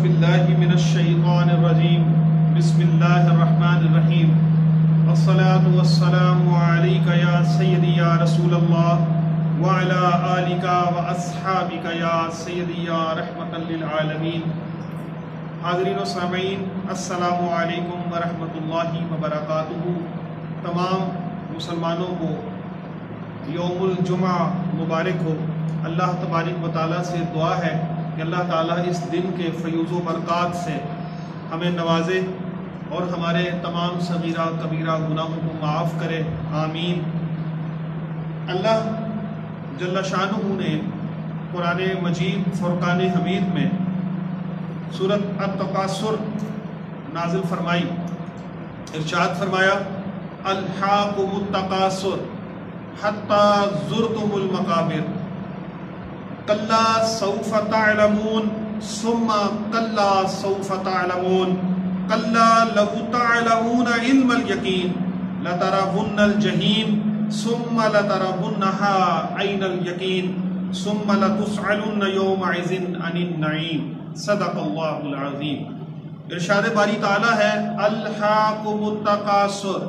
باللہ من الشیطان الرجیم بسم اللہ الرحمن الرحیم الصلاة والسلام علیک یا سیدی یا رسول اللہ وعلی آلک واصحابک یا سیدی یا رحمتا للعالمین۔ حاضرین و سامعین، السلام علیکم ورحمۃ اللہ وبرکاتہ۔ تمام مسلمانوں کو یوم الجمعہ مبارک ہو۔ اللہ تبارک و تعالیٰ سے دعا ہے کہ اللہ تعالیٰ اس دن کے فیوز و برکات سے ہمیں نوازے اور ہمارے تمام صغیرہ کبیرہ گناہوں کو معاف کرے، آمین۔ اللہ جل شانہ نے قرآن مجید فرقان حمید میں سورۃ التکاثر نازل فرمائی، ارشاد فرمایا الحاکم التکاثر حتی زرتم المقابر کلا سوف تعلمون ثم کلا سوف تعلمون کلا لو تعلمون علم الیقین لترون الجحیم ثم لترونها عین الیقین ثم لتسألن یومئذ عن النعیم۔ صدق اللہ العظیم۔ ارشاد باری تعالیٰ ہے الحاکم التکاثر،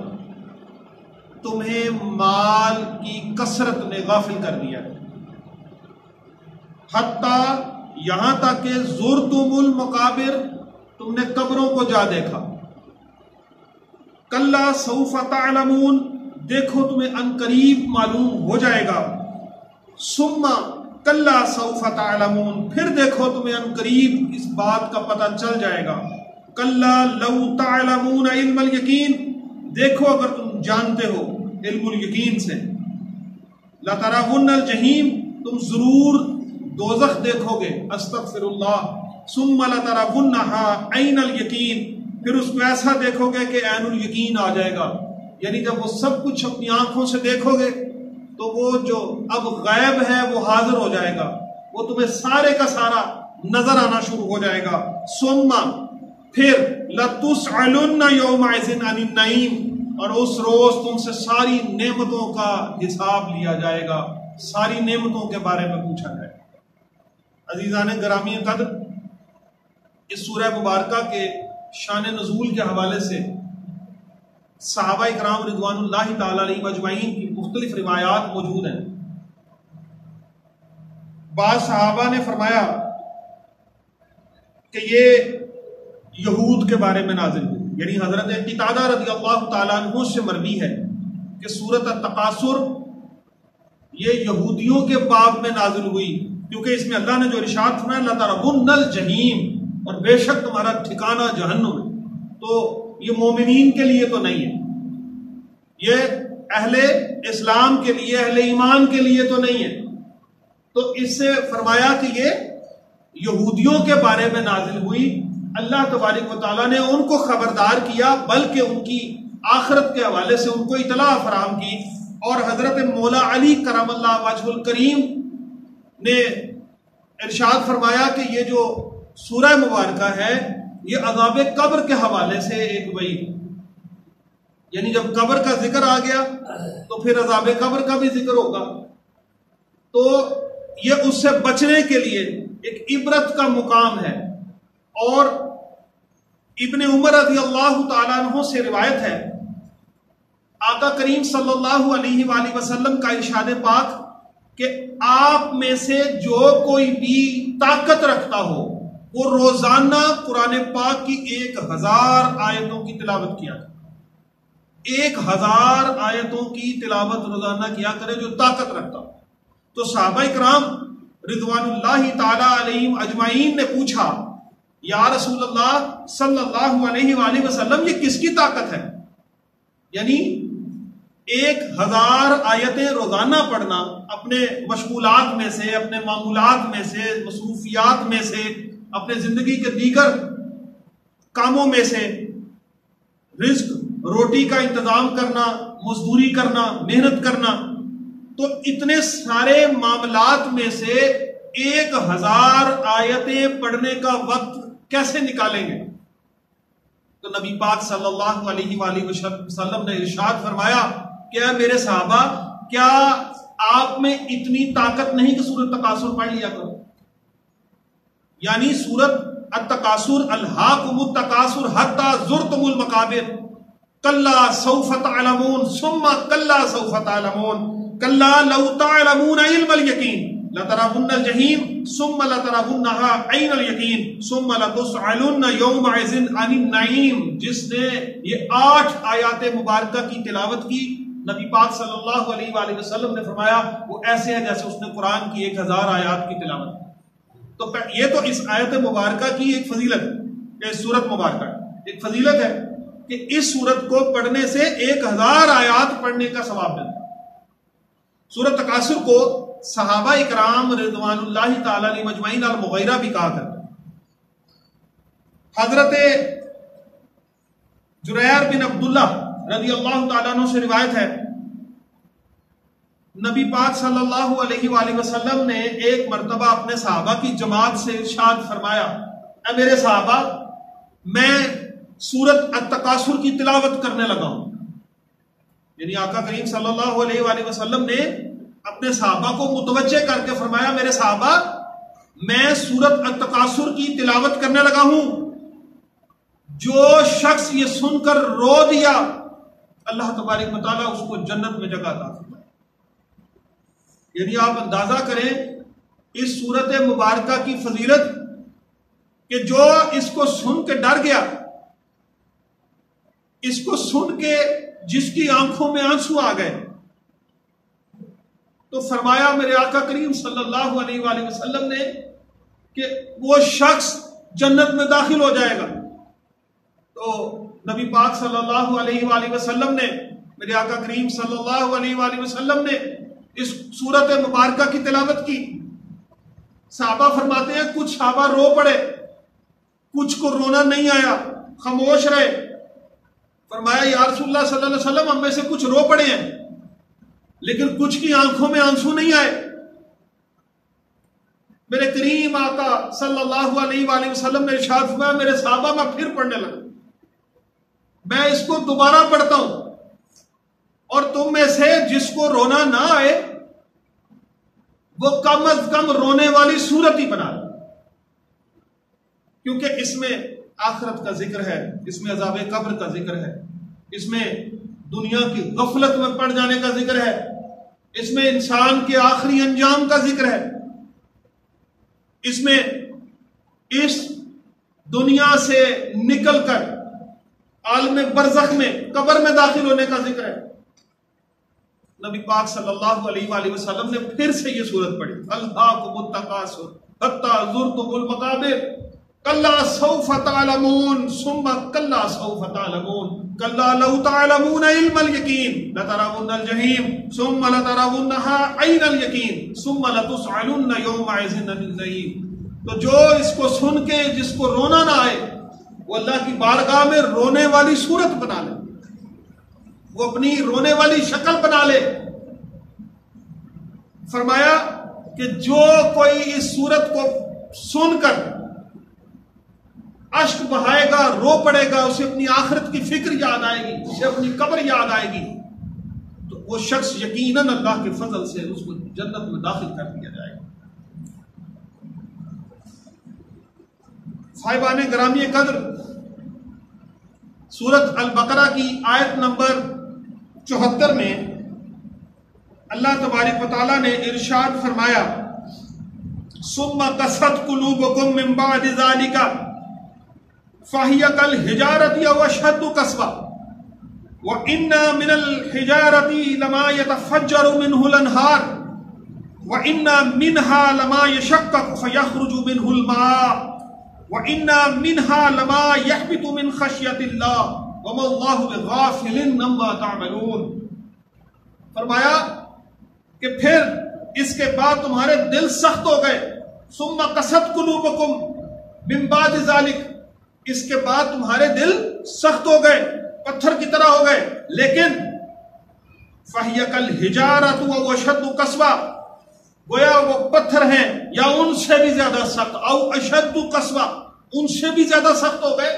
تمہیں مال کی کثرت نے غافل کر دیا ہے، حتیٰ یہاں تک کہ زرتم المقابر، تم نے قبروں کو جا دیکھا، کلا سوف تعلمون، دیکھو تمہیں عنقریب معلوم ہو جائے گا، ثم کلا سوف تعلمون، پھر دیکھو تمہیں عنقریب اس بات کا پتہ چل جائے گا، کلا لو تعلمون علم الیقین، دیکھو اگر تم جانتے ہو علم الیقین سے، لترون الجحیم، تم ضرور دوزخ دیکھو گے، استغفر اللہ، ثم لترونها عین الیقین، پھر اس کو ایسا دیکھو گے کہ عین الیقین آ جائے گا، یعنی جب وہ سب کچھ اپنی آنکھوں سے دیکھو گے تو وہ جو اب غیب ہے وہ حاضر ہو جائے گا، وہ تمہیں سارے کا سارا نظر آنا شروع ہو جائے گا، ثم پھر لتسألن یومئذ عن النعیم، اور اس روز تم سے ساری نعمتوں کا حساب لیا جائے گا، ساری نعمتوں کے بارے میں پوچھا جائے گا۔ عزیزان گرامی قدر، اس سورہ مبارکہ کے شان نزول کے حوالے سے صحابہ اکرام رضوان اللہ تعالی علیہم اجمعین کی مختلف روایات موجود ہیں۔ بعض صحابہ نے فرمایا کہ یہ یہود کے بارے میں نازل ہوئی، یعنی حضرت قتادہ رضی اللہ تعالیٰ عنہ سے مروی ہے کہ سورۃ التکاثر یہ یہودیوں کے باب میں نازل ہوئی، کیونکہ اس میں اللہ نے جو ارشاد فرمایا لترون الجحیم، اور بے شک تمہارا ٹھکانہ جہنم ہے، تو یہ مومنین کے لیے تو نہیں ہے، یہ اہل اسلام کے لیے، اہل ایمان کے لیے تو نہیں ہے، تو اس سے فرمایا کہ یہ یہودیوں کے بارے میں نازل ہوئی۔ اللہ تبارک و تعالیٰ نے ان کو خبردار کیا، بلکہ ان کی آخرت کے حوالے سے ان کو اطلاع فراہم کی، اور حضرت مولا علی کرم اللہ وجہ الکریم نے ارشاد فرمایا کہ یہ جو سورہ مبارکہ ہے یہ عذاب قبر کے حوالے سے ایک وعید، یعنی جب قبر کا ذکر آ گیا تو پھر عذاب قبر کا بھی ذکر ہوگا، تو یہ اس سے بچنے کے لیے ایک عبرت کا مقام ہے۔ اور ابن عمر رضی اللہ تعالیٰ عنہ سے روایت ہے، آقا کریم صلی اللہ علیہ وآلہ وسلم کا ارشاد پاک کہ آپ میں سے جو کوئی بھی طاقت رکھتا ہو وہ روزانہ قرآن پاک کی 1000 آیتوں کی تلاوت کیا کرے، 1000 آیتوں کی تلاوت روزانہ کیا کرے جو طاقت رکھتا ہو۔ تو صحابہ اکرام رضوان اللہ تعالی علیہم اجمعین نے پوچھا یا رسول اللہ صلی اللہ علیہ وآلہ وسلم یہ کس کی طاقت ہے؟ یعنی 1000 آیتیں روزانہ پڑھنا اپنے مشغولات میں سے، اپنے معمولات میں سے، مصروفیات میں سے، اپنے زندگی کے دیگر کاموں میں سے، رزق روٹی کا انتظام کرنا، مزدوری کرنا، محنت کرنا، تو اتنے سارے معاملات میں سے 1000 آیتیں پڑھنے کا وقت کیسے نکالیں گے؟ تو نبی پاک صلی اللہ علیہ وآلہ وسلم نے ارشاد فرمایا کہ اے میرے صحابہ، کیا آپ میں اتنی طاقت نہیں کہ سورۃ تکاثر پڑھ لیا کرو؟ یعنی سورۃ التکاثر الہاکم التکاثر حتی زرتم المقابر کلا سوف تعلمون ثم کلا سوف تعلمون کلا لو تعلمون علم الیقین لترون الجحیم ثم لترونها عین الیقین ثم لتسألن یومئذ عن النعیم. جس نے یہ 8 آیات مبارکہ کی تلاوت کی، نبی پاک صلی اللہ علیہ وآلہ وسلم نے فرمایا وہ ایسے ہے جیسے اس نے قرآن کی 1000 آیات کی تلاوت کی. تو یہ تو اس آیت مبارکہ کی ایک فضیلت ہے، اس سورت مبارکہ ایک فضیلت ہے کہ اس سورت کو پڑھنے سے 1000 آیات پڑھنے کا ثواب ملتا ہے. سورت تکاثر کو صحابہ اکرام رضوان اللہ تعالی علیہ مجمعین المغیرہ بھی کہا کرتے ہیں. حضرت جریر بن عبداللہ رضی اللہ تعالیٰ عنہ سے روایت ہے، نبی پاک صلی اللہ علیہ وآلہ وسلم نے ایک مرتبہ اپنے صحابہ کی جماعت سے ارشاد فرمایا، اے میرے صحابہ میں سورت التکاثر کی تلاوت کرنے لگا ہوں. یعنی آقا کریم صلی اللہ علیہ وآلہ وسلم نے اپنے صحابہ کو متوجہ کر کے فرمایا، میرے صحابہ میں سورت التکاثر کی تلاوت کرنے لگا ہوں. جو شخص یہ سن کر رو دیا اللہ تبارک و تعالیٰ اس کو جنت میں جگہ عطا فرمائے. یعنی آپ اندازہ کریں اس سورت مبارکہ کی فضیلت کہ جو اس کو سن کے ڈر گیا، اس کو سن کے جس کی آنکھوں میں آنسو آ گئے، تو فرمایا میرے آقا کریم صلی اللہ علیہ وآلہ وسلم نے کہ وہ شخص جنت میں داخل ہو جائے گا. تو نبی پاک صلی اللہ علیہ وآلہ وسلم نے، میرے آقا کریم صلی اللہ علیہ وآلہ وسلم نے اس سورت مبارکہ کی تلاوت کی. صحابہ فرماتے ہیں کچھ صحابہ رو پڑے، کچھ کو رونا نہیں آیا، خاموش رہے. فرمایا یا رسول اللہ صلی اللہ علیہ وسلم ہم میں سے کچھ رو پڑے ہیں لیکن کچھ کی آنکھوں میں آنسو نہیں آئے. میرے کریم آقا صلی اللہ علیہ وآلہ وسلم نے ارشاد فرمایا میرے صحابہ میں پھر پڑھنے لگا، میں اس کو دوبارہ پڑھتا ہوں اور تم میں سے جس کو رونا نہ آئے وہ کم از کم رونے والی صورت ہی بنا لے، کیونکہ اس میں آخرت کا ذکر ہے، اس میں عذاب قبر کا ذکر ہے، اس میں دنیا کی غفلت میں پڑ جانے کا ذکر ہے، اس میں انسان کے آخری انجام کا ذکر ہے، اس میں اس دنیا سے نکل کر عالم برزخ میں قبر میں داخل ہونے کا ذکر ہے. نبی پاک صلی اللہ علیہ وآلہ وسلم نے پھر سے یہ سورت پڑھی، الہاکم التکاثر حتی زرتم المقابر کلا سوف تعلمون ثم کلا سوف تعلمون کلا لو تعلمون علم الیقین لترون الجحیم ثم لترونها عین الیقین ثم لتسألن یومئذ عن النعیم. تو جو اس کو سن کے جس کو رونا نہ آئے وہ اللہ کی بارگاہ میں رونے والی صورت بنا لے، وہ اپنی رونے والی شکل بنا لے. فرمایا کہ جو کوئی اس صورت کو سن کر اشک بہائے گا، رو پڑے گا، اسے اپنی آخرت کی فکر یاد آئے گی، اسے اپنی قبر یاد آئے گی، تو وہ شخص یقیناً اللہ کے فضل سے اس کو جنت میں داخل کر دیا جائے گا. صاحبان گرامی قدر، سورت البقرہ کی آیت نمبر 74 میں اللہ تبارک و تعالیٰ نے ارشاد فرمایا ثم قست قلوبکم من بعد ذلک فَهِيَ كَالْحِجَارَةِ أَوْ أَشَدُّ قَسْوَةً وَإِنَّ مِنَ الْحِجَارَةِ لَمَا يَتَفَجَّرُ مِنْهُ الْأَنْهَارُ وَإِنَّ مِنْهَا لَمَا يَشَقَّقُ فَيَخْرُجُ مِنْهُ الْمَاءُ وَإِنَّ مِنْهَا لَمَا يَهْبِطُ مِنْ خَشْيَةِ اللَّهِ وَمَا اللَّهُ بِغَافِلٍ عَمَّا تَعْمَلُونَ. فرمایا کہ پھر اس کے بعد تمہارے دل سخت ہو گئے، ثُمَّ قَسَتْ قُلُوبُكُمْ مِنْ بَعْدِ ذَلِكَ، اس کے بعد تمہارے دل سخت ہو گئے، پتھر کی طرح ہو گئے. لیکن فَهِيَ كَالْحِجَارَةُ أَوْ أَشَدُّ قَسْوَةً، گویا وہ پتھر ہیں یا ان سے بھی زیادہ سخت، او اشد قسوہ، ان سے بھی زیادہ سخت ہو گئے.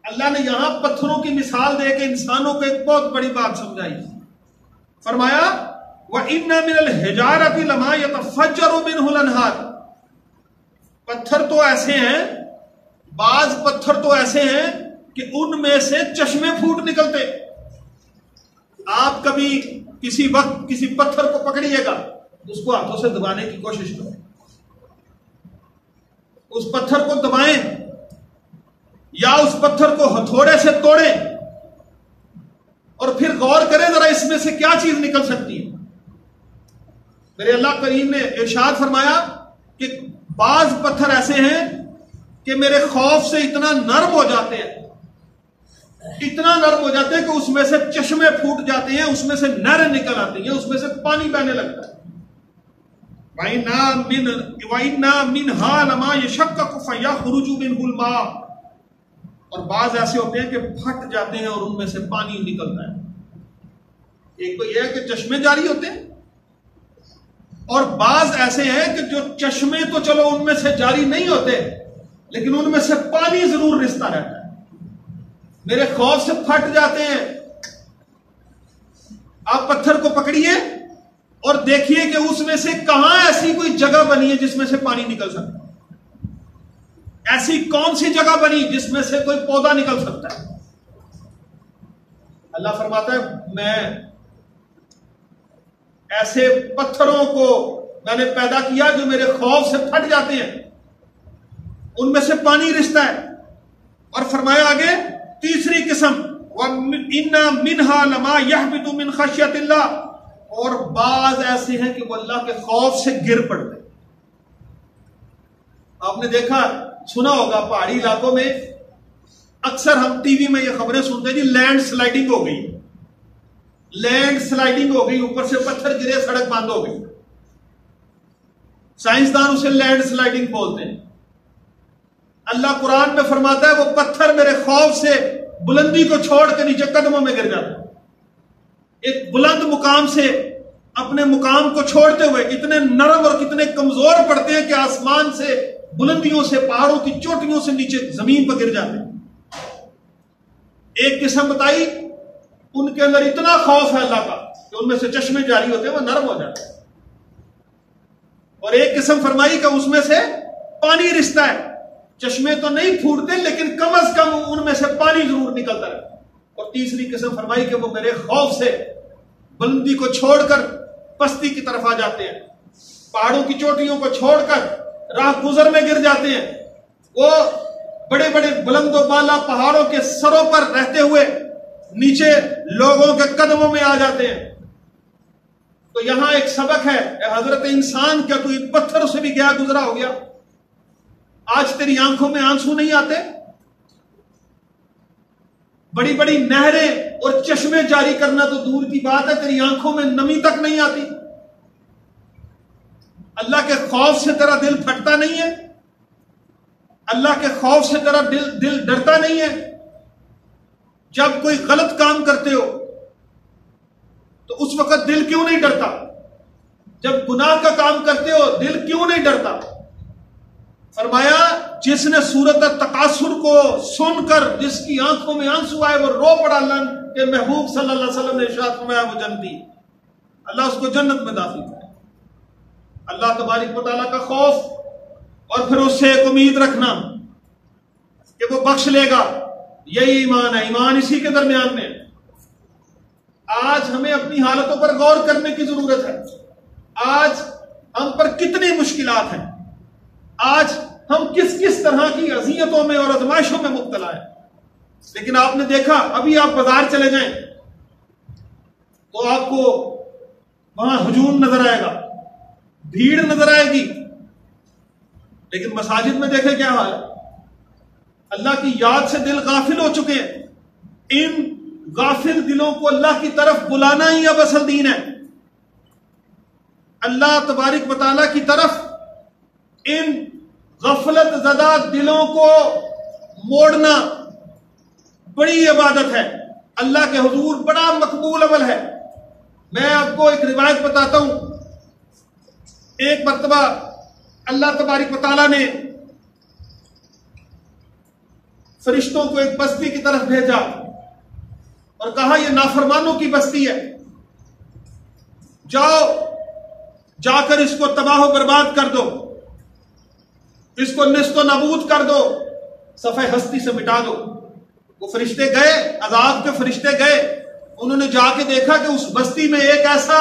اللہ نے یہاں پتھروں کی مثال دے کے انسانوں کو ایک بہت بڑی بات سمجھائی. فرمایا وَإِنَّ مِنَ الْحِجَارَةِ لَمَا يَتَفَجَّرُ مِنْهُ الْأَنْهَارُ، پتھر تو ایسے ہیں بعض پتھر تو ایسے ہیں کہ ان میں سے چشمے پھوٹ نکلتے. آپ کبھی کسی وقت کسی پتھر کو پکڑیے گا، اس کو ہاتھوں سے دبانے کی کوشش کریں، اس پتھر کو دبائیں یا اس پتھر کو ہتھوڑے سے توڑیں اور پھر غور کریں ذرا اس میں سے کیا چیز نکل سکتی ہے. میرے اللہ کریم نے ارشاد فرمایا کہ بعض پتھر ایسے ہیں کہ میرے خوف سے اتنا نرم ہو جاتے ہیں، اتنا نرم ہو جاتے ہیں کہ اس میں سے چشمے پھوٹ جاتے ہیں، اس میں سے نہریں نکل آتی ہیں، اس میں سے پانی بہنے لگتا ہے. وَإِنَّا مِنْهَا لَمَا يَشَقَّقُ فَيَخْرُجُ مِنْهُ الْمَاءُ، اور بعض ایسے ہوتے ہیں کہ پھٹ جاتے ہیں اور ان میں سے پانی نکلتا ہے. ایک تو یہ ہے کہ چشمے جاری ہوتے ہیں، اور بعض ایسے ہیں کہ جو چشمے تو چلو ان میں سے جاری نہیں ہوتے لیکن ان میں سے پانی ضرور رستا رہتا ہے، میرے خوف سے پھٹ جاتے ہیں. آپ پتھر کو پکڑیے اور دیکھیے کہ اس میں سے کہاں ایسی کوئی جگہ بنی ہے جس میں سے پانی نکل سکتا ہے، ایسی کون سی جگہ بنی جس میں سے کوئی پودا نکل سکتا ہے. اللہ فرماتا ہے میں ایسے پتھروں کو میں نے پیدا کیا جو میرے خوف سے پھٹ جاتے ہیں، ان میں سے پانی رستا ہے. اور فرمایا آگے تیسری قسم وَإِنَّا مِنْهَا لَمَا يَهْبِطُ مِنْ خَشْيَةِ اللَّهِ، اور بعض ایسے ہیں کہ وہ اللہ کے خوف سے گر پڑتے. آپ نے دیکھا سنا ہوگا پہاڑی علاقوں میں اکثر ہم ٹی وی میں یہ خبریں سنتے ہیں جی لینڈ سلائڈنگ ہو گئی، لینڈ سلائڈنگ ہو گئی، اوپر سے پتھر گرے، سڑک بند ہو گئی. سائنسدان اسے لینڈ سلائڈنگ بولتے ہیں. اللہ قرآن میں فرماتا ہے وہ پتھر میرے خوف سے بلندی کو چھوڑ کے نیچے قدموں میں گر جاتا ہے. ایک بلند مقام سے اپنے مقام کو چھوڑتے ہوئے اتنے نرم اور کتنے کمزور پڑتے ہیں کہ آسمان سے، بلندیوں سے، پہاڑوں کی چوٹیوں سے نیچے زمین پر گر جاتے ہیں. ایک قسم بتائی ان کے اندر اتنا خوف ہے اللہ کا کہ ان میں سے چشمے جاری ہوتے ہیں، وہ نرم ہو جاتے ہیں. اور ایک قسم فرمائی کہ اس میں سے پانی رستا ہے، چشمے تو نہیں پھوٹتے لیکن کم از کم ان میں سے پانی ضرور نکلتا ہے. اور تیسری قسم فرمائی کہ وہ میرے خوف سے بلندی کو چھوڑ کر پستی کی طرف آ جاتے ہیں، پہاڑوں کی چوٹیوں کو چھوڑ کر راہ گزر میں گر جاتے ہیں. وہ بڑے بڑے بلند و بالا پہاڑوں کے سروں پر رہتے ہوئے نیچے لوگوں کے قدموں میں آ جاتے ہیں. تو یہاں ایک سبق ہے، اے حضرت انسان، کیا تو پتھر سے بھی گیا گزرا ہو گیا؟ آج تیری آنکھوں میں آنسو نہیں آتے؟ بڑی بڑی نہریں اور چشمے جاری کرنا تو دور کی بات ہے، تیری آنکھوں میں نمی تک نہیں آتی. اللہ کے خوف سے تیرا دل پھٹتا نہیں ہے؟ اللہ کے خوف سے تیرا دل ڈرتا نہیں ہے؟ جب کوئی غلط کام کرتے ہو تو اس وقت دل کیوں نہیں ڈرتا؟ جب گناہ کا کام کرتے ہو دل کیوں نہیں ڈرتا؟ فرمایا جس نے سورت التکاثر کو سن کر جس کی آنکھوں میں آنسو آئے وہ رو پڑا، اللہ کے محبوب صلی اللہ علیہ وسلم نے ارشاد فرمایا وہ جنتی، اللہ اس کو جنت میں داخل کرے. اللہ تبارک و تعالیٰ کا خوف اور پھر اس سے ایک امید رکھنا کہ وہ بخش لے گا، یہی ایمان ہے. ایمان اسی کے درمیان میں. آج ہمیں اپنی حالتوں پر غور کرنے کی ضرورت ہے. آج ہم پر کتنی مشکلات ہیں، آج ہم کس کس طرح کی اذیتوں میں اور آزمائشوں میں مبتلا ہیں. لیکن آپ نے دیکھا ابھی آپ بازار چلے جائیں تو آپ کو وہاں ہجوم نظر آئے گا، بھیڑ نظر آئے گی، لیکن مساجد میں دیکھیں کیا حال ہے. اللہ کی یاد سے دل غافل ہو چکے ہیں. ان غافل دلوں کو اللہ کی طرف بلانا ہی اب اصل دین ہے. اللہ تبارک و تعالیٰ کی طرف ان غفلت زدہ دلوں کو موڑنا بڑی عبادت ہے، اللہ کے حضور بڑا مقبول عمل ہے. میں آپ کو ایک روایت بتاتا ہوں. ایک مرتبہ اللہ تبارک و تعالیٰ نے فرشتوں کو ایک بستی کی طرف بھیجا اور کہا یہ نافرمانوں کی بستی ہے، جاؤ جا کر اس کو تباہ و برباد کر دو، اس کو نیست و نابود کر دو، صفحہ ہستی سے مٹا دو۔ وہ فرشتے گئے، عذاب کے فرشتے گئے، انہوں نے جا کے دیکھا کہ اس بستی میں ایک ایسا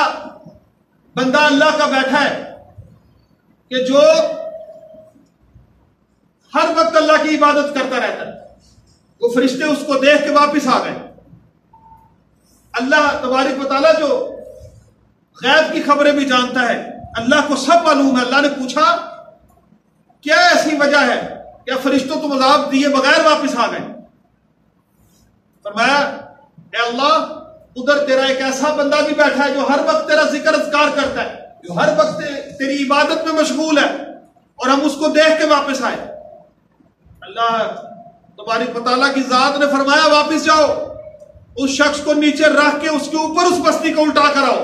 بندہ اللہ کا بیٹھا ہے کہ جو ہر وقت اللہ کی عبادت کرتا رہتا ہے۔ وہ فرشتے اس کو دیکھ کے واپس آ گئے۔ اللہ تبارک و تعالیٰ جو غیب کی خبریں بھی جانتا ہے، اللہ کو سب معلوم ہے۔ اللہ نے پوچھا کیا ایسی وجہ ہے کیا فرشتوں تم عذاب دیے بغیر واپس آ گئے؟ فرمایا اے اللہ، ادھر تیرا ایک ایسا بندہ بھی بیٹھا ہے جو ہر وقت تیرا ذکر اذکار کرتا ہے، جو ہر وقت تیری عبادت میں مشغول ہے، اور ہم اس کو دیکھ کے واپس آئے۔ اللہ تبارک و تعالیٰ کی ذات نے فرمایا واپس جاؤ، اس شخص کو نیچے رکھ کے اس کے اوپر اس بستی کو الٹا کر آؤ۔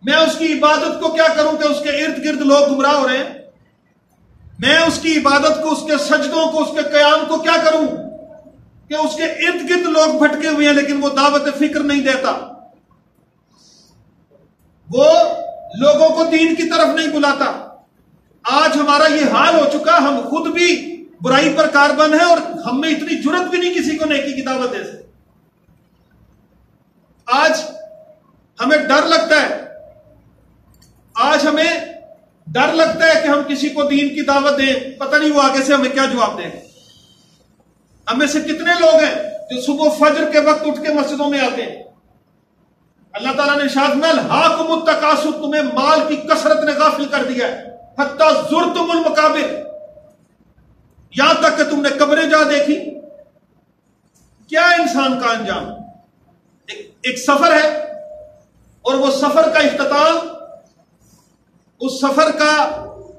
میں اس کی عبادت کو کیا کروں کہ اس کے ارد گرد لوگ گمراہ ہو رہے ہیں؟ میں اس کی عبادت کو، اس کے سجدوں کو، اس کے قیام کو کیا کروں کہ اس کے ارد گرد لوگ بھٹکے ہوئے ہیں لیکن وہ دعوت فکر نہیں دیتا، وہ لوگوں کو دین کی طرف نہیں بلاتا۔ آج ہمارا یہ حال ہو چکا، ہم خود بھی برائی پر کاربن ہیں اور ہم میں اتنی جرت بھی نہیں کسی کو نیکی کی دعوت دے سکتے۔ آج ہمیں ڈر لگتا ہے، آج ہمیں ڈر لگتا ہے کہ ہم کسی کو دین کی دعوت دیں، پتہ نہیں وہ آگے سے ہمیں کیا جواب دیں۔ ہم میں سے کتنے لوگ ہیں جو صبح فجر کے وقت اٹھ کے مسجدوں میں آتے ہیں؟ اللہ تعالیٰ نے ارشاد میں الہاکم التکاثر، تمہیں مال کی کثرت نے غافل کر دیا ہے، حتی زرتم المقابر، یہاں تک کہ تم نے قبریں جا دیکھی۔ کیا انسان کا انجام؟ ایک سفر ہے، اور وہ سفر کا اختتام، اس سفر کا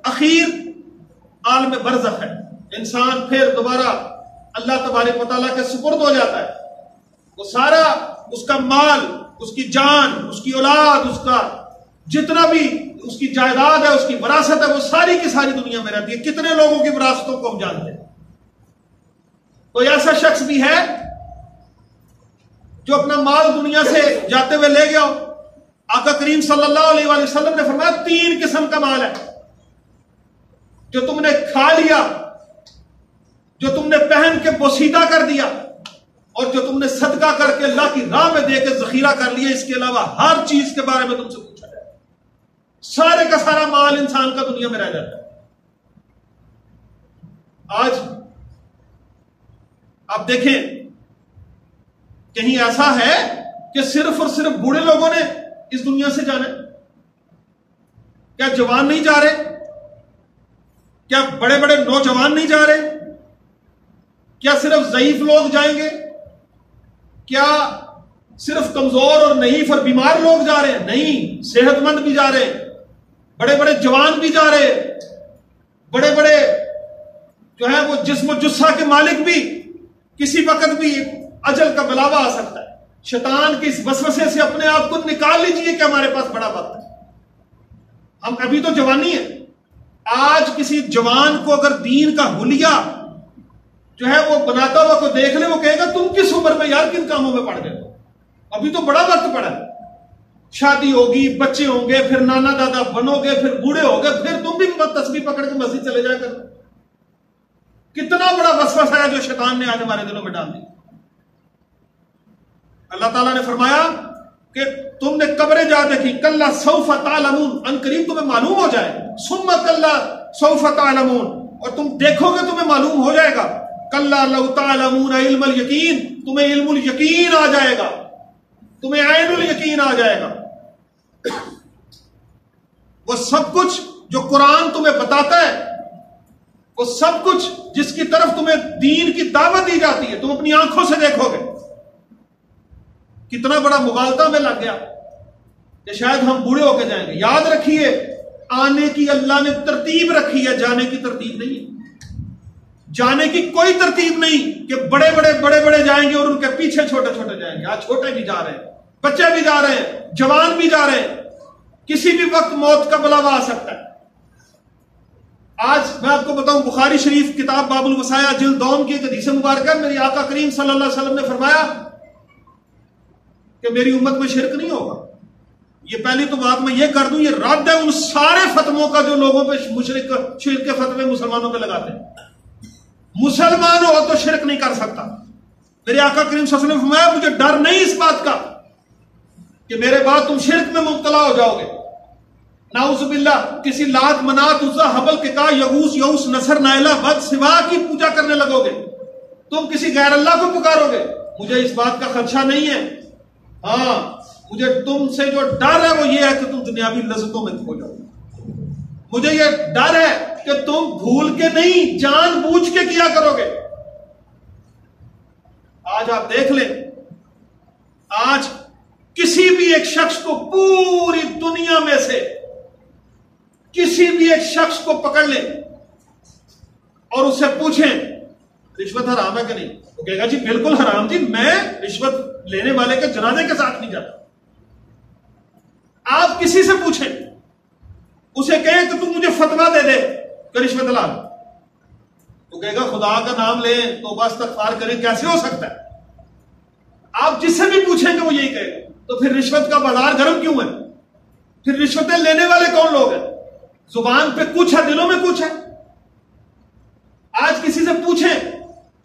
اخیر عالم برزخ ہے۔ انسان پھر دوبارہ اللہ تبارک و تعالیٰ کے سپرد ہو جاتا ہے۔ وہ سارا اس کا مال، اس کی جان، اس کی اولاد، اس کا جتنا بھی اس کی جائیداد ہے، اس کی وراثت ہے، وہ ساری کی ساری دنیا میں رہتی ہے۔ کتنے لوگوں کی وراثتوں کو ہم جانتے ہیں؟ کوئی ایسا شخص بھی ہے جو اپنا مال دنیا سے جاتے ہوئے لے گیا ہو؟ آقا کریم صلی اللہ علیہ وآلہ وسلم نے فرمایا 3 قسم کا مال ہے جو تم نے کھا لیا، جو تم نے پہن کے بوسیدہ کر دیا، اور جو تم نے صدقہ کر کے اللہ کی راہ میں دے کے ذخیرہ کر لیا۔ اس کے علاوہ ہر چیز کے بارے میں تم سے پوچھا جائے، سارے کا سارا مال انسان کا دنیا میں رہ جاتا ہے۔ آج آپ دیکھیں کہیں ایسا ہے کہ صرف اور صرف بوڑھے لوگوں نے اس دنیا سے جانا ہے؟ کیا جوان نہیں جا رہے؟ کیا بڑے بڑے نوجوان نہیں جا رہے؟ کیا صرف ضعیف لوگ جائیں گے؟ کیا صرف کمزور اور نحیف اور بیمار لوگ جا رہے ہیں؟ نہیں، صحت مند بھی جا رہے ہیں، بڑے بڑے جوان بھی جا رہے ہیں، بڑے بڑے جو ہے وہ جسم و جسہ کے مالک بھی۔ کسی وقت بھی اجل کا بلاوا آ سکتا ہے۔ شیطان کے اس وسوسے سے اپنے آپ کو نکال لیجئے کہ ہمارے پاس بڑا وقت ہے، ہم ابھی تو جوانی ہے۔ آج کسی جوان کو اگر دین کا حلیہ جو ہے وہ بناتا ہوا کو دیکھ لے، وہ کہے گا تم کس عمر میں یار کن کاموں میں پڑ گئے ہو؟ ابھی تو بڑا وقت پڑا ہے، شادی ہوگی، بچے ہوں گے، پھر نانا دادا بنو گے، پھر بوڑھے ہو گئے، پھر تم بھی تسبیح پکڑ کے مسجد چلے جایا کرو۔ کتنا بڑا وسوسہ ہے جو شیطان نے آج ہمارے دلوں میں ڈال دیا۔ اللہ تعالیٰ نے فرمایا کہ تم نے قبریں جا دیکھی، کلا سوف تعلمون، ان قریب تمہیں معلوم ہو جائے، ثم کلا سوف تعلمون، اور تم دیکھو گے تمہیں معلوم ہو جائے گا، کلا لو تعلمون علم الیقین، تمہیں علم الیقین آ جائے گا، تمہیں عین الیقین آ جائے گا۔ وہ سب کچھ جو قرآن تمہیں بتاتا ہے، وہ سب کچھ جس کی طرف تمہیں دین کی دعوت دی جاتی ہے، تم اپنی آنکھوں سے دیکھو گے۔ کتنا بڑا مغالطہ میں لگ گیا کہ شاید ہم بوڑھے ہو کے جائیں گے۔ یاد رکھیے آنے کی اللہ نے ترتیب رکھی ہے، جانے کی ترتیب نہیں ہے۔ جانے کی کوئی ترتیب نہیں کہ بڑے بڑے جائیں گے اور ان کے پیچھے چھوٹے چھوٹے جائیں گے۔ آج چھوٹے بھی جا رہے ہیں، بچے بھی جا رہے ہیں، جوان بھی جا رہے ہیں، کسی بھی وقت موت کا بلاوا آ سکتا ہے۔ آج میں آپ کو بتاؤں، بخاری شریف کتاب باب الوصایا جلد 2 کی ایک حدیث مبارکہ، میری آقا کریم صلی اللہ علیہ وسلم نے فرمایا کہ میری امت میں شرک نہیں ہوگا۔ یہ پہلی تو بات میں یہ کر دوں، یہ رد ہے ان سارے فتووں کا جو لوگوں پہ شرک کے فتوے مسلمانوں پہ لگاتے ہیں۔ مسلمان ہو تو شرک نہیں کر سکتا. میرے آقا کریم صلی اللہ علیہ وسلم نے فرمایا مجھے ڈر نہیں اس بات کا کہ میرے بعد تم شرک میں مبتلا ہو جاؤ گے. نعوذ باللہ کسی لات منات عزا حبل کے کا یغوث یعوث نصر نائلہ بد سوا کی پوجا کرنے لگو گے, تم کسی غیر اللہ کو پکارو گے. مجھے اس بات کا خدشہ نہیں ہے. ہاں مجھے تم سے جو ڈر ہے وہ یہ ہے کہ تم دنیاوی لذتوں میں کھو جاؤ. مجھے یہ ڈر ہے کہ تم بھول کے نہیں جان بوجھ کے کیا کرو گے. آج آپ دیکھ لیں, آج کسی بھی ایک شخص کو پوری دنیا میں سے کسی بھی ایک شخص کو پکڑ لیں اور اس سے پوچھیں رشوت حرام ہے کہ نہیں, وہ کہے گا جی بالکل حرام جی, میں رشوت لینے والے کے جنازے کے ساتھ نہیں جاتا. آپ کسی سے پوچھیں, اسے کہیں کہ تم مجھے فتویٰ دے دے کہ رشوت حلال, وہ کہے گا خدا کا نام لیں توبہ استغفار کریں, کیسے ہو سکتا ہے. آپ جس سے بھی پوچھیں گے وہ یہی کہے گا. تو پھر رشوت کا بازار گرم کیوں ہے؟ پھر رشوتیں لینے والے کون لوگ ہیں؟ زبان پہ کچھ ہے دلوں میں کچھ ہے. آج کسی سے پوچھیں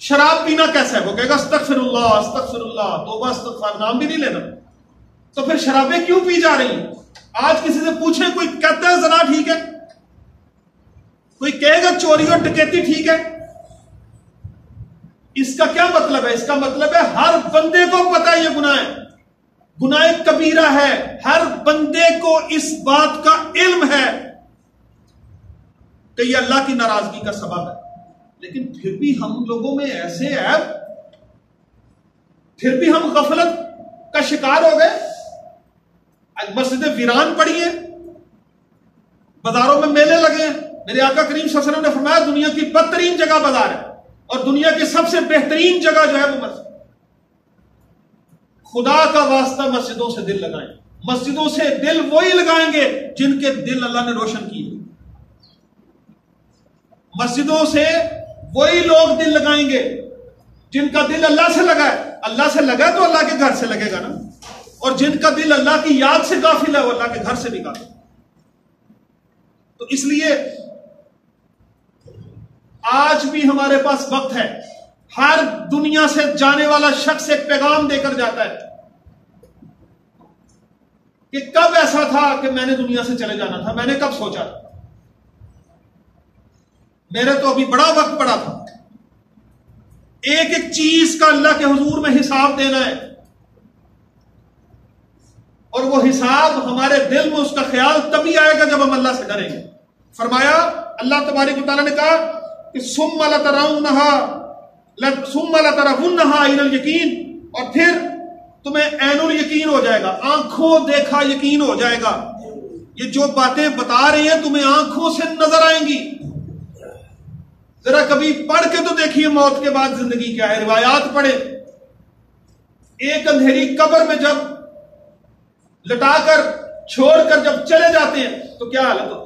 شراب پینا کیسا ہے, وہ کہے گا استغفر اللہ توبہ استغفار, نام بھی نہیں لینا. تو پھر شرابیں کیوں پی جا رہی ہیں؟ آج کسی سے پوچھیں کوئی کہتا ہے زنا ٹھیک ہے, کوئی کہے گا چوری اور ڈکیتی ٹھیک ہے. اس کا کیا مطلب ہے؟ اس کا مطلب ہے ہر بندے کو پتا ہے یہ گناہ ہے, گناہ کبیرہ ہے. ہر بندے کو اس بات کا علم ہے کہ یہ اللہ کی ناراضگی کا سبب ہے. لیکن پھر بھی ہم لوگوں میں ایسے عیب, پھر بھی ہم غفلت کا شکار ہو گئے. مسجدیں ویران پڑی ہیں, بازاروں میں میلے لگے ہیں. میرے آقا کریم صلی اللہ علیہ وسلم نے فرمایا دنیا کی بدترین جگہ بازار ہے اور دنیا کی سب سے بہترین جگہ جو ہے وہ مسجد. خدا کا واسطہ مسجدوں سے دل لگائیں. مسجدوں سے دل وہی لگائیں گے جن کے دل اللہ نے روشن کیے. مسجدوں سے وہی لوگ دل لگائیں گے جن کا دل اللہ سے لگا ہے. اللہ سے لگا تو اللہ کے گھر سے لگے گا نا, اور جن کا دل اللہ کی یاد سے غافل ہے وہ اللہ کے گھر سے بھی غافل. تو اس لیے آج بھی ہمارے پاس وقت ہے. ہر دنیا سے جانے والا شخص ایک پیغام دے کر جاتا ہے کہ کب ایسا تھا کہ میں نے دنیا سے چلے جانا تھا, میں نے کب سوچا تھا, میرے تو ابھی بڑا وقت پڑا تھا. ایک ایک چیز کا اللہ کے حضور میں حساب دینا ہے, اور وہ حساب ہمارے دل میں اس کا خیال تبھی آئے گا جب ہم اللہ سے ڈریں گے. فرمایا اللہ تبارک و تعالیٰ نے کہا کہ ثم لترونها عین الیقین, اور پھر تمہیں عین الیقین ہو جائے گا, آنکھوں دیکھا یقین ہو جائے گا. یہ جو باتیں بتا رہی ہیں تمہیں آنکھوں سے نظر آئیں گی. ذرا کبھی پڑھ کے تو دیکھیے موت کے بعد زندگی کیا ہے, روایات پڑھے. ایک اندھیری قبر میں جب لٹا کر چھوڑ کر جب چلے جاتے ہیں تو کیا حالت ہوتی ہے.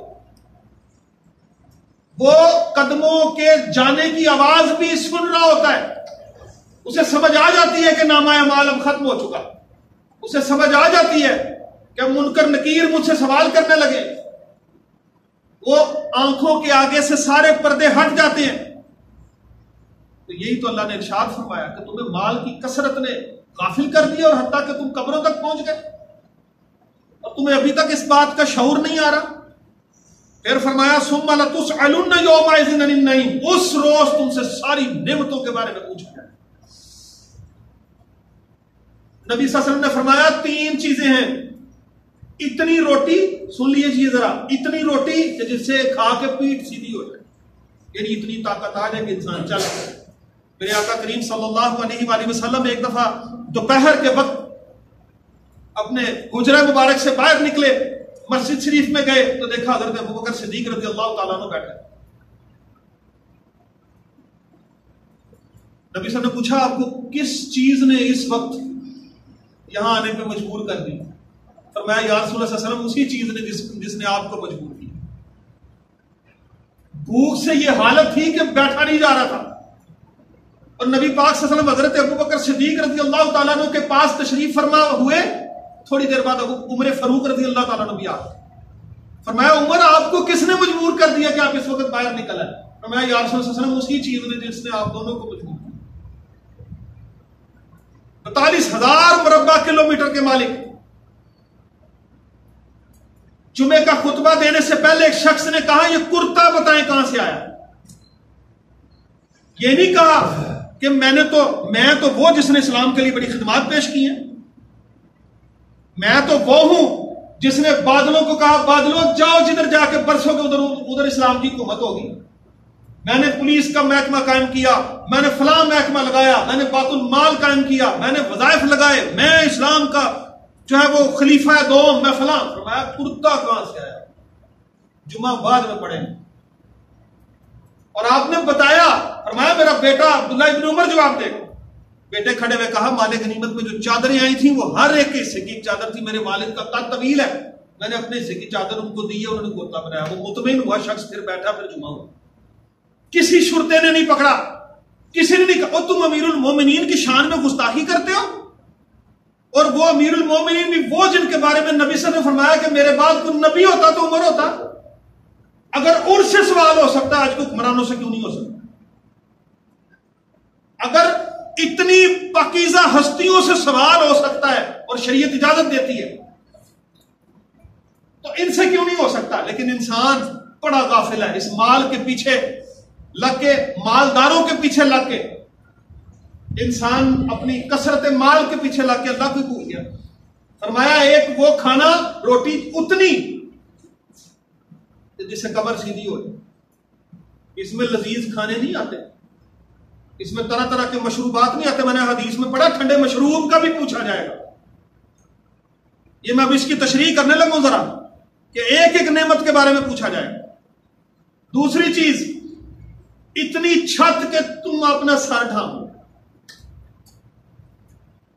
وہ قدموں کے جانے کی آواز بھی سن رہا ہوتا ہے, اسے سمجھ آ جاتی ہے کہ نامہ اعمال اب ختم ہو چکا. اسے سمجھ آ جاتی ہے کہ منکر نکیر مجھ سے سوال کرنے لگے. وہ آنکھوں کے آگے سے سارے پردے ہٹ جاتے ہیں. تو یہی تو اللہ نے ارشاد فرمایا کہ تمہیں مال کی کثرت نے غافل کر دیا اور حتیٰ کہ تم قبروں تک پہنچ گئے اور تمہیں ابھی تک اس بات کا شعور نہیں آ رہا. پھر فرمایا ثم لتسألن یومئذ عن النعیم, اس روز تم سے ساری نعمتوں کے بارے میں پوچھا جائے. نبی صلی اللہ علیہ وسلم نے فرمایا 3 چیزیں ہیں. اتنی روٹی, سن لیجیے ذرا, اتنی روٹی کہ جس سے کھا کے پیٹ سیدھی ہو جائے, یعنی اتنی طاقت آ جائے کہ انسان چل جائے. میرے آقا کریم صلی اللہ علیہ وآلہ وسلم ایک دفعہ دوپہر کے وقت اپنے حجرہ مبارک سے باہر نکلے, مسجد شریف میں گئے تو دیکھا حضرت ابوبکر صدیق رضی اللہ تعالیٰ عنہ بیٹھے. نبی صلی اللہ علیہ وسلم نے پوچھا آپ کو کس چیز نے اس وقت یہاں آنے پہ مجبور کر دی؟ فرمایا یا رسول اللہ صلی اللہ علیہ وسلم اسی چیز نے جس نے آپ کو مجبور کیا. بھوک سے یہ حالت تھی کہ بیٹھا نہیں جا رہا تھا, اور نبی پاک صلی اللہ علیہ وسلم حضرت ابوبکر صدیق رضی اللہ تعالیٰ عنہ کے پاس تشریف فرما ہوئے. تھوڑی دیر بعد عمر فاروق رضی اللہ تعالیٰ عنہ بھی آ گئے. فرمایا عمر آپ کو کس نے مجبور کر دیا کہ آپ اس وقت باہر نکل آئے؟ فرمایا یا رسول اللہ صلی اللہ علیہ وسلم اسی چیز نے جس نے آپ دونوں کو مجبور کیا. 42,000 مربع کلومیٹر کے مالک. جمعے کا خطبہ دینے سے پہلے ایک شخص نے کہا یہ کرتا بتائیں کہاں سے آیا. یہ نہیں کہا کہ میں تو وہ جس نے اسلام کے لیے بڑی خدمات پیش کی ہیں. میں تو وہ ہوں جس نے بادلوں کو کہا بادلوں جاؤ جدھر جا کے برسوں کے ادھر اسلام کی حکومت ہوگی. میں نے پولیس کا محکمہ قائم کیا, میں نے فلاں محکمہ لگایا, میں نے بیت المال قائم کیا, میں نے وظائف لگائے, میں اسلام کا جو ہے وہ خلیفہ دوم, میں فلاں. فرمایا کرتا کہاں سے آیا؟ جمعہ بعد میں پڑھیں. اور آپ نے بتایا, فرمایا میرا بیٹا عبداللہ ابن عمر جواب دے. بیٹے کھڑے ہوئے کہا مال غنیمت میں جو چادریں آئی تھیں وہ ہر ایک حصے کی ایک چادر تھی. میرے والد کا قد طویل ہے, میں نے اپنے حصے کی چادر ان کو دی ہے, انہوں نے گوتا بنایا. وہ مطمئن ہوا شخص, پھر بیٹھا, پھر جمعہ ہوا. کسی شرطے نے نہیں پکڑا, کسی نے نہیں کہا تم امیر المومنین کی شان میں گستاخی کرتے ہو. اور وہ امیر المومنین بھی وہ جن کے بارے میں نبی صلی اللہ علیہ وسلم نے فرمایا کہ میرے بعد کوئی نبی ہوتا تو عمر ہوتا. اگر ان سے سوال ہو سکتا ہے آج کو حکمرانوں سے کیوں نہیں ہو سکتا؟ اگر اتنی پاکیزہ ہستیوں سے سوال ہو سکتا ہے اور شریعت اجازت دیتی ہے تو ان سے کیوں نہیں ہو سکتا؟ لیکن انسان بڑا غافل ہے. اس مال کے پیچھے لگ کے, مالداروں کے پیچھے لگ کے, انسان اپنی کثرت مال کے پیچھے لگ کے اللہ کو بھول گیا. فرمایا ایک وہ کھانا روٹی اتنی جس سے کمر سیدھی ہو جائے. اس میں لذیذ کھانے نہیں آتے, اس میں طرح طرح کے مشروبات نہیں آتے. میں نے حدیث میں پڑھا ٹھنڈے مشروب کا بھی پوچھا جائے گا. یہ میں اب اس کی تشریح کرنے لگوں ذرا کہ ایک ایک نعمت کے بارے میں پوچھا جائے گا. دوسری چیز, اتنی چھت کہ تم اپنا سر ڈھانپو,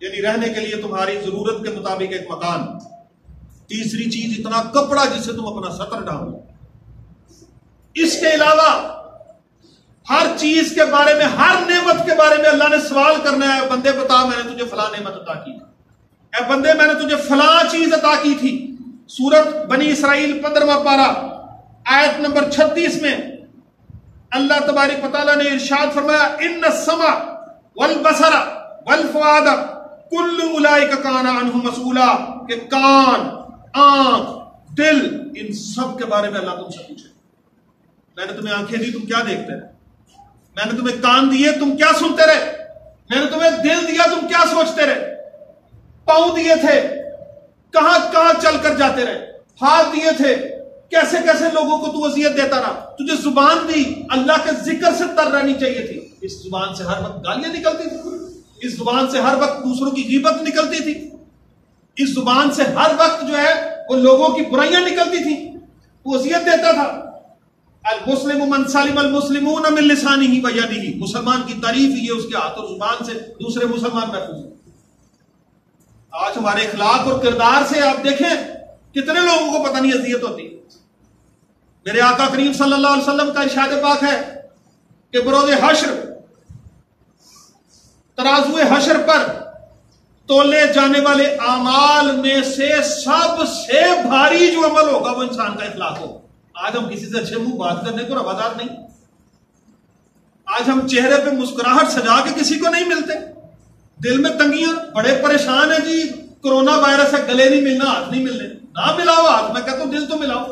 یعنی رہنے کے لیے تمہاری ضرورت کے مطابق ایک مکان. تیسری چیز, اتنا کپڑا جس سے تم اپنا سطر ڈھانپو. اس کے علاوہ ہر چیز کے بارے میں, ہر نعمت کے بارے میں اللہ نے سوال کرنا ہے. بندے بتا میں نے تجھے فلاں نعمت عطا کی تھی, اے بندے میں نے تجھے فلاں چیز عطا کی تھی. سورت بنی اسرائیل 15واں پارہ آیت نمبر 36 میں اللہ تبارک و تعالیٰ نے ارشاد فرمایا ان السمع والبصر والفؤاد کل اولئک کان عنہ مسئولا, کہ کان, آنکھ, دل, ان سب کے بارے میں اللہ تم سے پوچھے. میں نے تمہیں آنکھیں دی, تم کیا دیکھتے رہے؟ میں نے تمہیں کان دیے, تم کیا سنتے رہے؟ میں نے تمہیں دل دیا, تم کیا سوچتے رہے؟ پاؤں دیے تھے, کہاں کہاں چل کر جاتے رہے؟ ہاتھ دیے تھے, کیسے کیسے لوگوں کو تو اذیت دیتا رہا. تجھے زبان دی, اللہ کے ذکر سے تر رہنی چاہیے تھی. اس زبان سے ہر وقت گالیاں نکلتی تھی, اس زبان سے ہر وقت دوسروں کی غیبت نکلتی تھی, اس زبان سے ہر وقت جو ہے وہ لوگوں کی برائیاں نکلتی تھی, وہ اذیت دیتا تھا. المسلم من سلم المسلمون من لسانه و یده, مسلمان کی تعریف یہ اس کے ہاتھ اور زبان سے دوسرے مسلمان محفوظ ہیں. آج ہمارے اخلاق اور کردار سے آپ دیکھیں کتنے لوگوں کو پتہ نہیں اذیت ہوتی. میرے آقا کریم صلی اللہ علیہ وسلم کا ارشاد پاک ہے کہ بروز حشر, ترازو حشر پر تولے جانے والے اعمال میں سے سب سے بھاری جو عمل ہوگا وہ انسان کا اخلاق ہوگا. آج ہم کسی سے اچھے منہ بات کرنے کو روادار نہیں. آج ہم چہرے پہ مسکراہٹ سجا کے کسی کو نہیں ملتے, دل میں تنگیاں, بڑے پریشان ہیں جی کرونا وائرس ہے, گلے نہیں ملنا, ہاتھ نہیں ملنے. نہ ملاؤ ہاتھ, میں کہتا ہوں دل تو ملاؤ.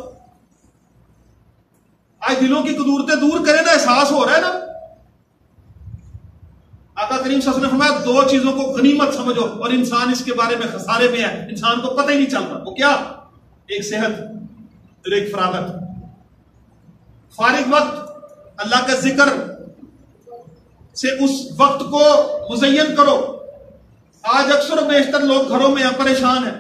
آج دلوں کی قدورتیں دور کرے نا, احساس ہو رہا ہے نا. آقا کریم صلی اللہ علیہ وسلم نے فرمایا دو چیزوں کو غنیمت سمجھو اور انسان اس کے بارے میں خسارے میں ہے, انسان کو پتہ ہی نہیں چل رہا. وہ کیا؟ ایک صحت اور ایک فراغت. فارغ وقت اللہ کا ذکر سے اس وقت کو مزین کرو. آج اکثر و بیشتر لوگ گھروں میں پریشان ہیں,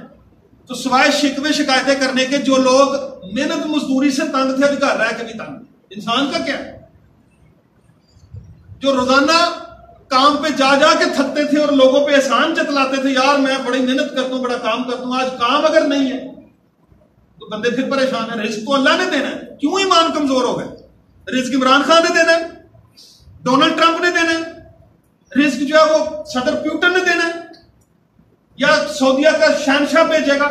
تو سوائے شکوے شکایتیں کرنے کے جو لوگ محنت مزدوری سے تنگ تھے, گھر رہ کے بھی تنگ. انسان کا کیا ہے جو روزانہ کام پہ جا جا کے تھکتے تھے اور لوگوں پہ احسان جتلاتے تھے, یار میں بڑی محنت کرتا ہوں, بڑا کام کرتا ہوں. آج کام اگر نہیں ہے تو بندے پھر پریشان ہیں. رزق تو اللہ نے دینا ہے, کیوں ایمان کمزور ہو گئے؟ رزق عمران خان نے دینا ہے, ڈونلڈ ٹرمپ نے دینا ہے, رزق جو ہے وہ صدر پیوٹن نے دینا ہے, یا سعودیہ کا شہنشاہ بھیجے گا؟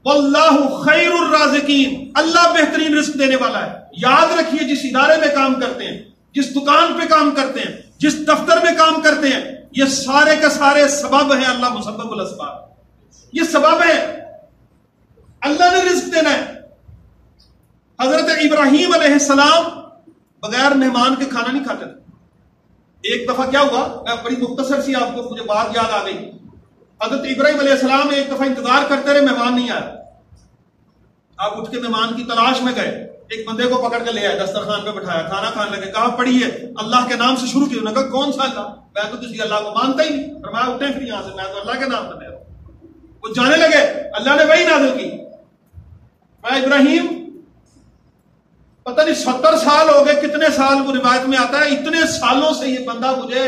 واللہ خیر الرازقین, اللہ بہترین رزق دینے والا ہے. یاد رکھیے جس ادارے میں کام کرتے ہیں، جس دکان پہ کام کرتے ہیں، جس دفتر میں کام کرتے ہیں، یہ سارے کے سارے سبب ہیں، اللہ مسبب الاسباب، یہ سبب ہے، اللہ نے رزق دینا ہے۔ حضرت ابراہیم علیہ السلام بغیر مہمان کے کھانا نہیں کھاتے تھے۔ ایک دفعہ کیا ہوا، میں بڑی مختصر سی آپ کو، مجھے بات یاد آ گئی۔ حضرت ابراہیم علیہ السلام ایک دفعہ انتظار کرتے رہے، مہمان نہیں آیا۔ آپ اٹھ کے مہمان کی تلاش میں گئے، ایک بندے کو پکڑ کے لے آئے، دسترخوان پہ بٹھایا، کھانا کھانے لگے، کہا پڑھیے، اللہ کے نام سے شروع کیا۔ انہوں نے کہا کون سا اللہ؟ میں تو کسی اللہ کو مانتا ہی نہیں۔ فرمایا اٹھیں پھر یہاں سے، میں تو اللہ کے نام پہ دے رہا ہوں۔ وہ جانے لگے، اللہ نے وہی نازل کی، میں ابراہیم پتہ نہیں 70 سال ہو گئے، کتنے سال وہ روایت میں آتا ہے، اتنے سالوں سے یہ بندہ مجھے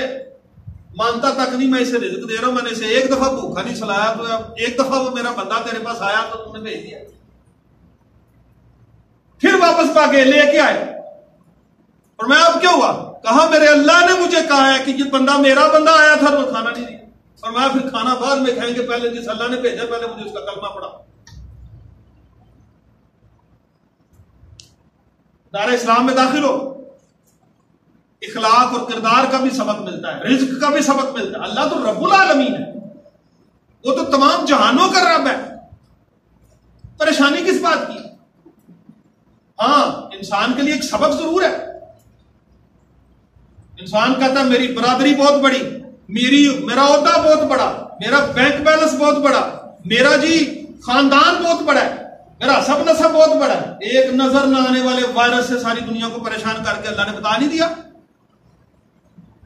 مانتا تک نہیں، میں اسے رزق دے رہا ہوں، میں نے اسے ایک دفعہ بھوکا نہیں سلایا، تو ایک دفعہ وہ میرا بندہ تیرے پاس آیا تو تم نے بھیج دیا۔ پھر واپس بھاگے، لے کے آئے، اور میں اب کیا ہوا؟ کہا میرے اللہ نے مجھے کہا ہے کہ یہ بندہ میرا بندہ آیا تھا اور وہ کھانا نہیں دیا، اور میں پھر کھانا بعد میں کھائیں گے، پہلے جس اللہ نے بھیجا پہلے مجھے اس کا کلمہ پڑھا۔ دار اسلام میں داخل ہو، اخلاق اور کردار کا بھی سبق ملتا ہے، رزق کا بھی سبق ملتا ہے۔ اللہ تو رب العالمین ہے، وہ تو تمام جہانوں کا رب ہے، پریشانی کس بات کی؟ ہاں انسان کے لیے ایک سبق ضرور ہے۔ انسان کہتا ہے میری برادری بہت بڑی، میرا عہدہ بہت بڑا، میرا بینک بیلنس بہت بڑا، میرا خاندان بہت بڑا ہے، میرا سب نسب بہت بڑا ہے۔ ایک نظر نہ آنے والے وائرس سے ساری دنیا کو پریشان کر کے اللہ نے بتا نہیں دیا؟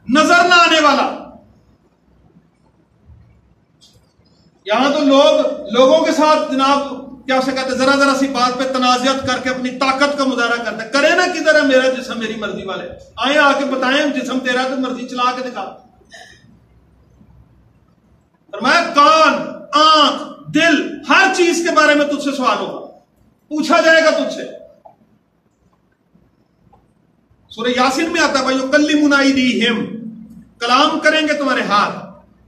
نظر نہ آنے والا۔ یہاں تو لوگوں کے ساتھ جناب کیا اسے کہتے ہیں، ذرا ذرا سی بات پہ تنازعات کر کے اپنی طاقت کا مظاہرہ کرتے ہیں۔ کرے نا کدھر ہے میرا جسم میری مرضی والے، آئیں آ کے بتائیں جسم تیرا تو مرضی چلا کے دکھا۔ فرمایا کان، آنکھ، دل، ہر چیز کے بارے میں تجھ سے سوال ہوگا، پوچھا جائے گا تجھ سے۔ سورہ یاسین میں آتا ہے وَيُكَلِّمُنَا أَيْدِيهِمْ، کلام کریں گے تمہارے ہاتھ،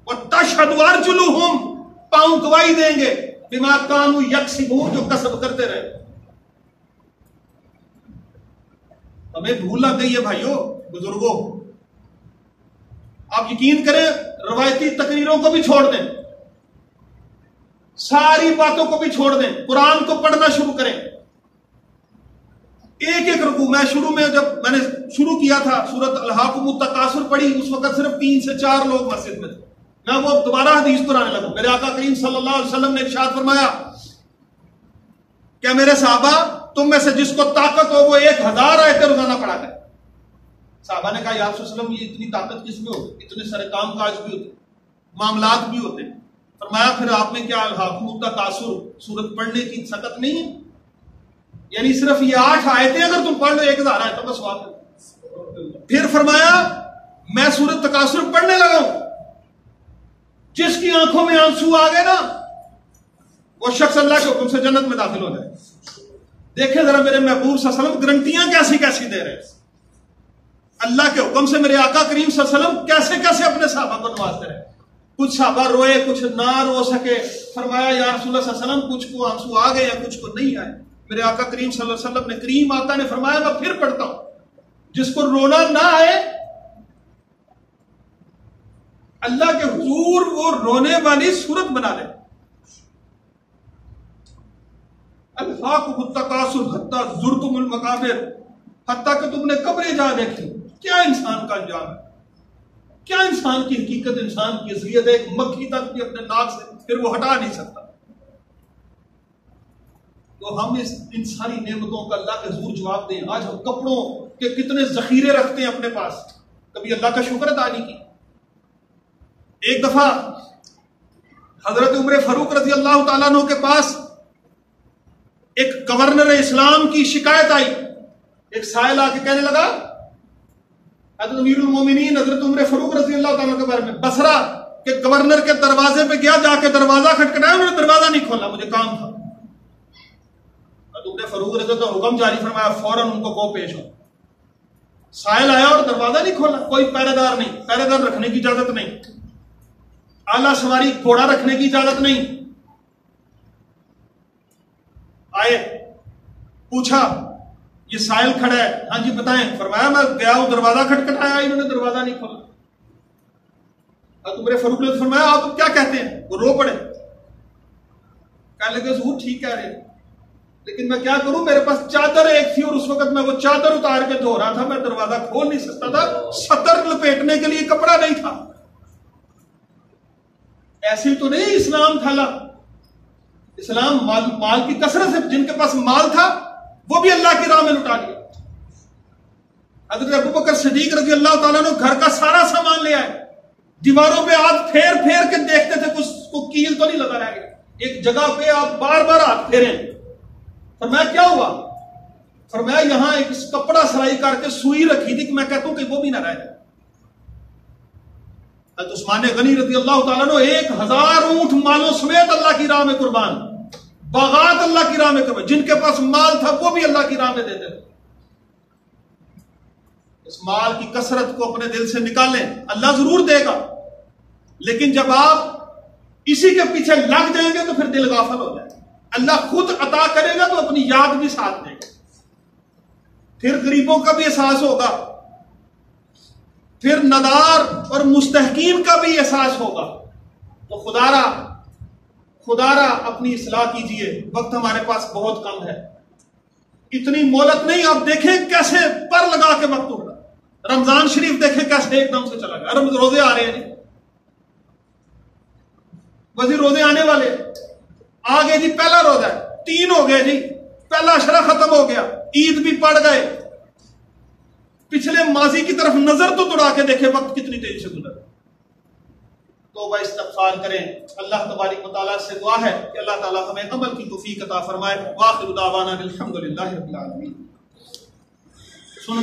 وَتَشْهَدُ أَرْجُلُهُمْ، پاؤں گواہی دیں گے، بِمَا كَانُوا يَكْسِبُونَ، جو کسب کرتے رہے۔ ہمیں بھول لگ گئی ہے بھائیو بزرگوں، آپ یقین کریں روایتی تقریروں کو بھی چھوڑ دیں، ساری باتوں کو بھی چھوڑ دیں، قرآن کو پڑھنا شروع کریں۔ ایک ایک رکوع، میں شروع میں جب میں نے شروع کیا تھا سورۃ الہاکم التکاثر پڑھی، اس وقت صرف 3 سے 4 لوگ مسجد میں تھے، میں وہ دوبارہ حدیث دہرانے لگا۔ میرے آقا کریم صلی اللہ علیہ وسلم نے ارشاد فرمایا کہ میرے صحابہ تم میں سے جس کو طاقت ہو وہ 1000 آیتیں روزانہ پڑھا کرے۔ صحابہ نے کہا یا رسول اللہ وسلم یہ اتنی طاقت کس میں ہوتی، اتنے سارے کام کاج بھی ہوتے، معاملات بھی ہوتے۔ فرمایا پھر آپ نے کیا الہاکم التکاثر سورت پڑھنے کی سکت نہیں ہے؟ یعنی صرف یہ 8 آیتیں اگر تم پڑھ لو 1000 آیتوں کا ثواب ہے۔ پھر فرمایا میں سورت تکاثر پڑھنے لگا ہوں، جس کی آنکھوں میں آنسو آ گئے نا وہ شخص اللہ کے حکم سے جنت میں داخل ہو جائے۔ دیکھیں ذرا میرے محبوب صلی اللہ علیہ وسلم گرنٹیاں کیسی کیسی دے رہے ہیں، اللہ کے حکم سے میرے آقا کریم صلی اللہ علیہ وسلم کیسے کیسے اپنے صحابہ کو نوازتے رہے۔ کچھ صحابہ روئے، کچھ نہ رو سکے، فرمایا یا رسول اللہ صلی اللہ علیہ وسلم کچھ کو آنسو آ گئے یا کچھ کو نہیں آئے۔ میرے آقا کریم صلی اللہ علیہ وسلم نے، کریم آقا نے فرمایا میں پھر پڑھتا ہوں، جس کو رونا نہ آئے اللہ کے حضور وہ رونے والی صورت بنا دے۔ الہاکم التکاثر حتی زرتم المقابر، حتیٰ کہ تم نے قبریں جا دیکھی۔ کیا انسان کا انجام ہے، کیا انسان کی حقیقت، انسان کی اصلیت، ایک مکھی تک بھی اپنے ناک سے پھر وہ ہٹا نہیں سکتا۔ تو ہم ان ساری نعمتوں کا اللہ کے حضور جواب دیں۔ آج ہم کپڑوں کے کتنے ذخیرے رکھتے ہیں اپنے پاس، کبھی اللہ کا شکر ادا نہیں کی۔ ایک دفعہ حضرت عمر فاروق رضی اللہ تعالیٰ عنہ کے پاس ایک گورنر اسلام کی شکایت آئی۔ ایک سائل آ کے کہنے لگا حضرت امیر المومنین حضرت عمر فاروق رضی اللہ تعالیٰ کے بارے میں، بصرہ کے گورنر کے دروازے پہ گیا، جا کے دروازہ کھٹکھٹایا، انہوں نے دروازہ نہیں کھولا، مجھے کام تھا۔ حضرت عمر فاروق رضی اللہ حکم جاری فرمایا فوراً ان کو پیش ہو۔ سائل آیا اور دروازہ نہیں کھولا، کوئی پہرے دار نہیں، پہرے دار رکھنے کی اجازت نہیں، اعلیٰ سواری گھوڑا رکھنے کی اجازت نہیں۔ آئے، پوچھا یہ سائل کھڑا ہے، ہاں جی بتائیں. فرمایا میں گیا ہوں، دروازہ کھٹکھٹایا، انہوں نے دروازہ نہیں کھولا. عمر فاروق نے فرمایا آپ کیا کہتے ہیں؟ وہ رو پڑے، کہنے لگے حضور ٹھیک کہہ رہے ہیں، لیکن میں کیا کروں، میرے پاس چادر ایک تھی اور اس وقت میں وہ چادر اتار کے دھو رہا تھا، میں دروازہ کھول نہیں سکتا تھا، سطر لپیٹنے کے لیے کپڑا نہیں تھا. ایسے تو نہیں اسلام تھا. اسلام مال کی کثرت سے، جن کے پاس مال تھا وہ بھی اللہ کی راہ میں لٹا لیا. حضرت ابوبکر صدیق رضی اللہ تعالیٰ نے گھر کا سارا سامان لے آئے، دیواروں پہ ہاتھ پھیر پھیر کے دیکھتے تھے کچھ کو کیل تو نہیں لگا رہ گیا. ایک جگہ پہ آپ بار بار ہاتھ پھیریں. فرمایا کیا ہوا؟ فرمایا یہاں ایک کپڑا سلائی کر کے سوئی رکھی تھی کہ میں کہتا ہوں کہ وہ بھی نہ رہ جائے. حضرت عثمان غنی رضی اللہ تعالیٰ نے 1000 اونٹ مالوں سمیت اللہ کی راہ میں قربان، باغات اللہ کی راہ میں قربان. جن کے پاس مال تھا وہ بھی اللہ کی راہ میں دیتے تھے. اس مال کی کثرت کو اپنے دل سے نکالیں، اللہ ضرور دے گا، لیکن جب آپ اسی کے پیچھے لگ جائیں گے تو پھر دل غافل ہو جائے گا. اللہ خود عطا کرے گا تو اپنی یاد بھی ساتھ دے گا، پھر غریبوں کا بھی احساس ہوگا، پھر ندار اور مستحقین کا بھی احساس ہوگا. تو خدا را اپنی اصلاح کیجئے. وقت ہمارے پاس بہت کم ہے، اتنی مہلت نہیں. آپ دیکھیں کیسے پر لگا کے وقت اٹھ رہا. رمضان شریف دیکھیں کیسے ایک دم سے چلا گیا. روزے آ رہے ہیں جی، وزیر روزے آنے والے آگے جی. پہلا روزہ ہے، 3 ہو گئے جی، پہلا اشرا ختم ہو گیا، عید بھی پڑ گئے. پچھلے ماضی کی طرف نظر تو دوڑا کے دیکھیں وقت کتنی تیزی سے گزر. توبہ استغفار کریں. اللہ تبارک و تعالیٰ سے دعا ہے کہ اللہ تعالیٰ ہمیں عمل کی توفیق عطا فرمائے. وآخر دعوانا الحمد للہ رب العالمین.